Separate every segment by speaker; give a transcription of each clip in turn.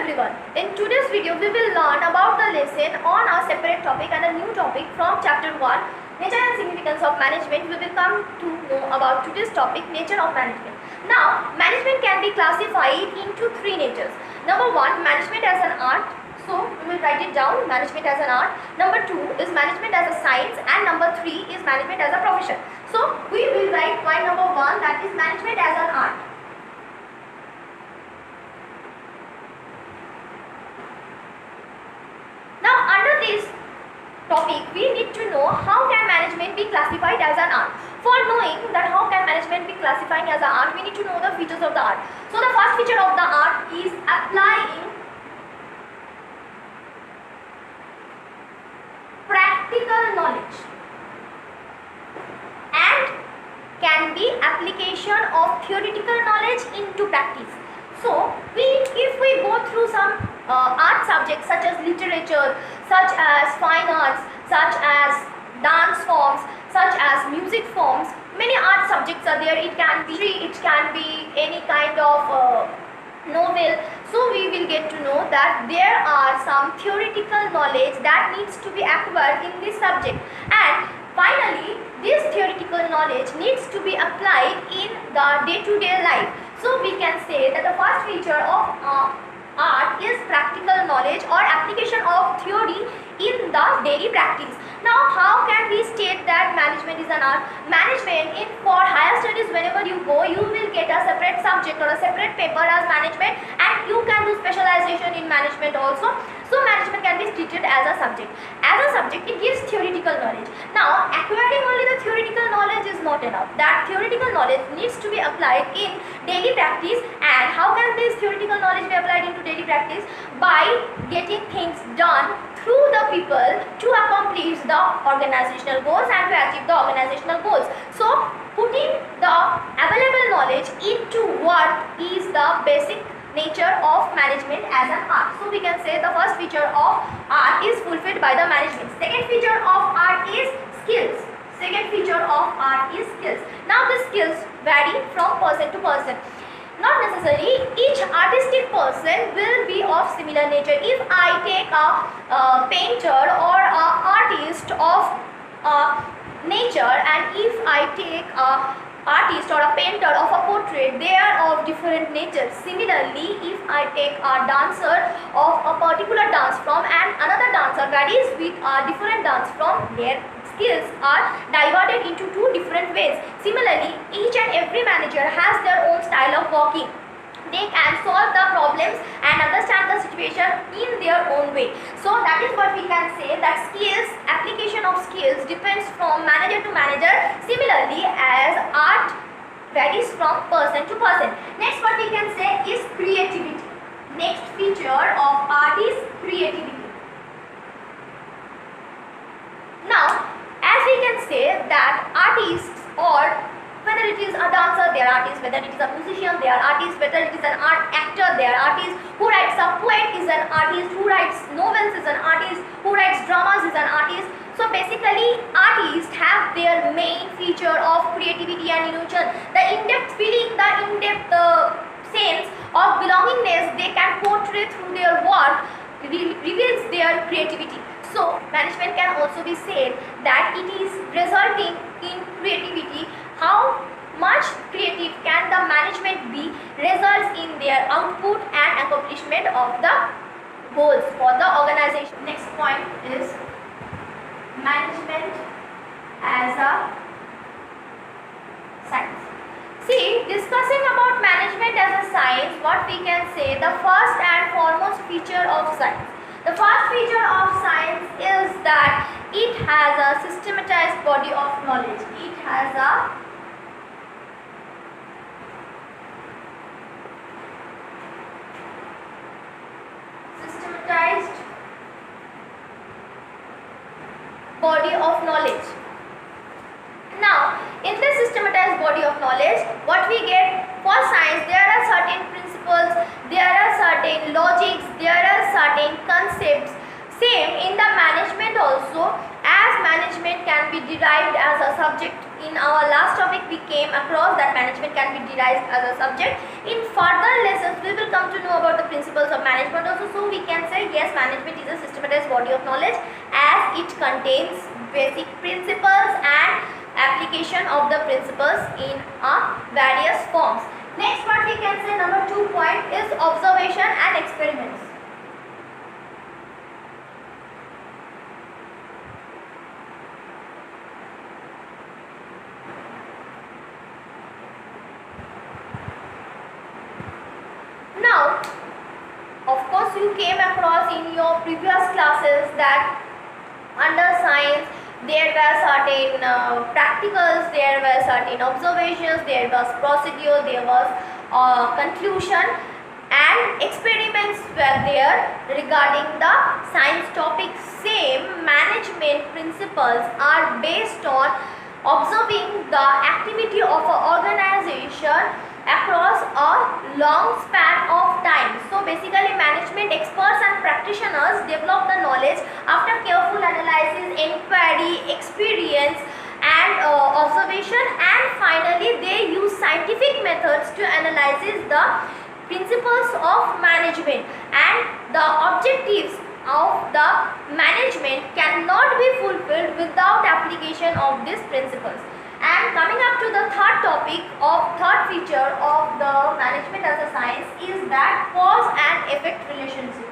Speaker 1: everyone. In today's video, we will learn about the lesson on a separate topic and a new topic from chapter 1, Nature and Significance of Management. We will come to know about today's topic, Nature of Management. Now, management can be classified into three natures. Number 1, management as an art. So, we will write it down, management as an art. Number 2 is management as a science, and number 3 is management as a profession. So, we will write point number 1, that is management as an art. Now, under this topic, we need to know how can management be classified as an art. For knowing that how can management be classified as an art, we need to know the features of the art. So, the first feature of the art is applying practical knowledge and can be application of theoretical knowledge into practice. So, if we go through some art subjects such as literature, such as fine arts, such as dance forms, such as music forms, many art subjects are there. It can be any kind of novel. So we will get to know that there are some theoretical knowledge that needs to be acquired in this subject, and finally this theoretical knowledge needs to be applied in the day-to-day life. So we can say that the first feature of art is practical knowledge or application of theory in the daily practice. Now, how can we state that management is an art? Management, for higher studies, whenever you go, you will get a separate subject or a separate paper as management, and you can do specialization in management also. So, management can be treated as a subject. As a subject, it gives theoretical knowledge. Now, acquiring only the theoretical knowledge is not enough. That theoretical knowledge needs to be applied in daily practice. And how can this theoretical knowledge be applied into daily practice? By getting things done through the people to accomplish the organizational goals and to achieve the organizational goals. So, putting the available knowledge into work is the basic nature of management as an art. So, we can say the first feature of art is fulfilled by the management. Second feature of art is skills. Second feature of art is skills. Now, the skills vary from person to person. Not necessarily each artistic person will be of similar nature. If I take a painter or an artist of nature, and if I take a artist or a painter of a portrait, they are of different natures. Similarly, if I take a dancer of a particular dance form and another dancer varies with a different dance form, their skills are divided into two different ways. Similarly, each and every manager has their own style of working. They can solve the problems and understand the situation in their own way. So that is what we can say, that skills, application of skills depends from manager to manager. Similarly, as art varies from person to person. Next, what we can say is creativity. Next feature of art is creativity. Now, as we can say that artists, or whether it is a dancer, they are artists, whether it is a musician, they are artists, whether it is an art actor, they are artists, who writes a poet is an artist, who writes novels is an artist, who writes dramas is an artist. So basically, artists have their main feature of creativity and innovation. The in-depth feeling, the in-depth sense of belongingness they can portray through their work reveals their creativity. So, management can also be said that it is resulting in creativity. How much creative can the management be results in their output and accomplishment of the goals for the organization. Next point is management as a science. See, discussing about management as a science, what we can say, the first and foremost feature of science. The first feature of science is that it has a systematized body of knowledge. It has a systematized body of knowledge. Now, in this systematized body of knowledge, what we get for science, there are certain principles, there are certain logics, there are certain concepts. Same in the management also, as management can be derived as a subject. In our last topic we came across that management can be derived as a subject. In further lessons we will come to know about the principles of management also. So we can say yes, management is a systematized body of knowledge as it contains basic principles and application of the principles in various forms. Next what we can say, number 2 point is observation and experiments. Now, of course you came across in your previous classes that under science there were certain practicals, there were certain observations, there was procedure, there was conclusion, and experiments were there regarding the science topic. Same management principles are based on observing the activity of an organization across a long span of time. So basically management experts and practitioners develop the knowledge after careful analysis, inquiry, experience and observation, and finally they use scientific methods to analyze the principles of management, and the objectives of the management cannot be fulfilled without application of these principles. And coming up to the third feature of the management as a science is that cause and effect relationship.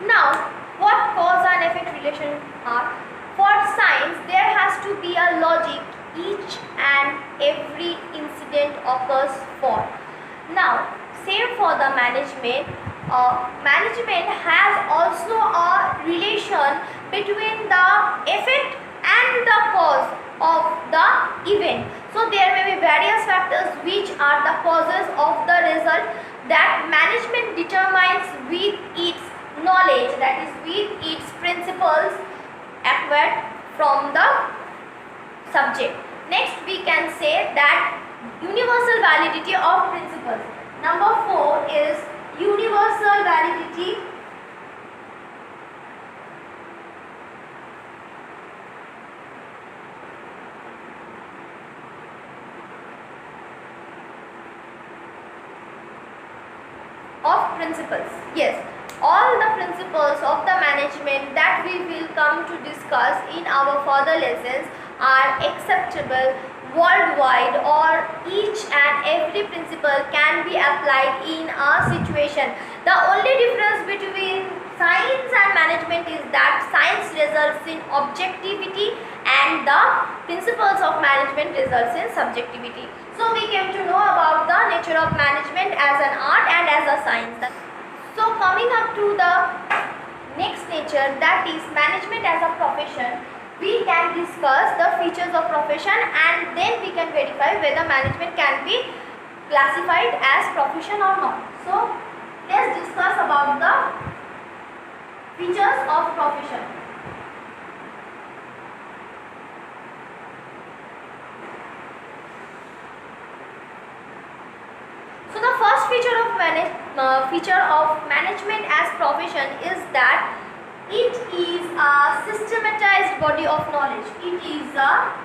Speaker 1: Now, what cause and effect relations are? For science, there has to be a logic each and every incident occurs for. Now, same for the management. Management has also a relation between the effect and the cause of the event. So there may be various factors which are the causes of the result that management determines with its knowledge, that is with its principles acquired from the subject. Next we can say that universal validity of principles. Number 4 is universal validity of principles. Yes, all the principles of the management that we will come to discuss in our further lessons are acceptable worldwide, or each and every principle can be applied in a situation. The only difference between science and management is that science results in objectivity and the principles of management results in subjectivity. So we came to know about the nature of management as an art and as a science. So coming up to the next nature, that is management as a profession, we can discuss the features of profession and then we can verify whether management can be classified as profession or not. So let's discuss about the features of profession. So the first feature of management as profession is that it is a systematized body of knowledge. It is a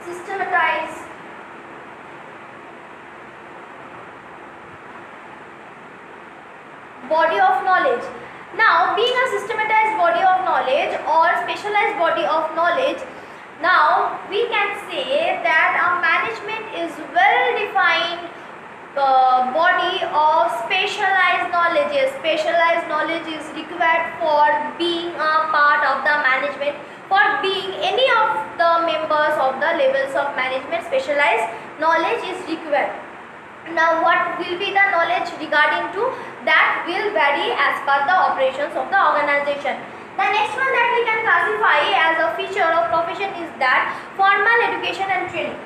Speaker 1: systematized body of knowledge. Now, being a systematized body of knowledge or specialized body of knowledge, now we can say that a management is well defined body of specialized knowledge. Specialized knowledge is required for being a part of the management, for being any of the members of the levels of management. Specialized knowledge is required. Now what will be the knowledge regarding to that will vary as per the operations of the organization. The next one that we can classify as a feature of profession is that formal education and training.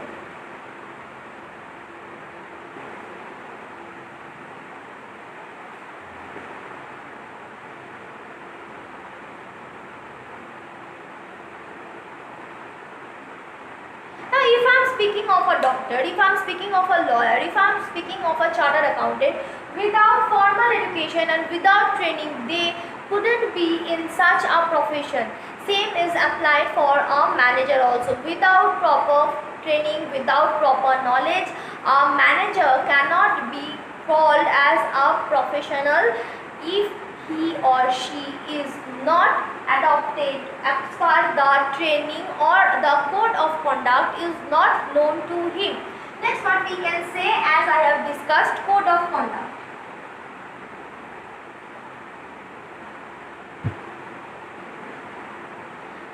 Speaker 1: speaking of a doctor, if I'm speaking of a lawyer, if I'm speaking of a chartered accountant, without formal education and without training, they couldn't be in such a profession. Same is applied for a manager also. Without proper training, without proper knowledge, a manager cannot be called as a professional if he or she is not adopted as per the training or the code of conduct is not known to him. Next, what we can say, as I have discussed, code of conduct.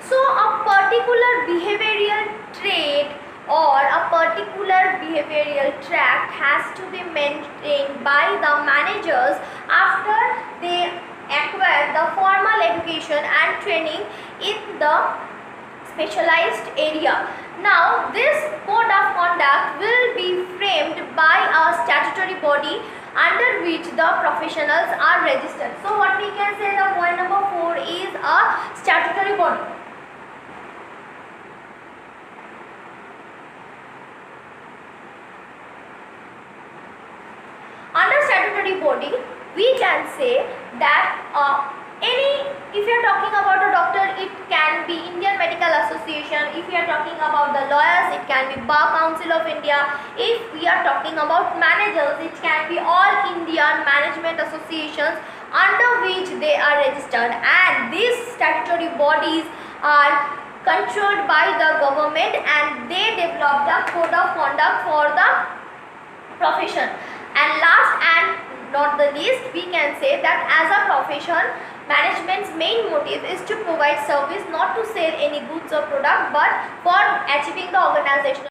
Speaker 1: So a particular behavioral trait or a particular behavioral tract has to be maintained by the managers after they acquire the formal education and training in the specialized area. Now this code of conduct will be framed by a statutory body under which the professionals are registered. So what we can say, the point number 4 is a statutory body. Under statutory body, we can say that if you are talking about a doctor, it can be Indian Medical Association. If you are talking about the lawyers, it can be Bar Council of India. If we are talking about managers, it can be all Indian management associations under which they are registered, and these statutory bodies are controlled by the government and they develop the code of conduct for the profession. And last and not the least, we can say that as a profession, management's main motive is to provide service, not to sell any goods or product, but for achieving the organizational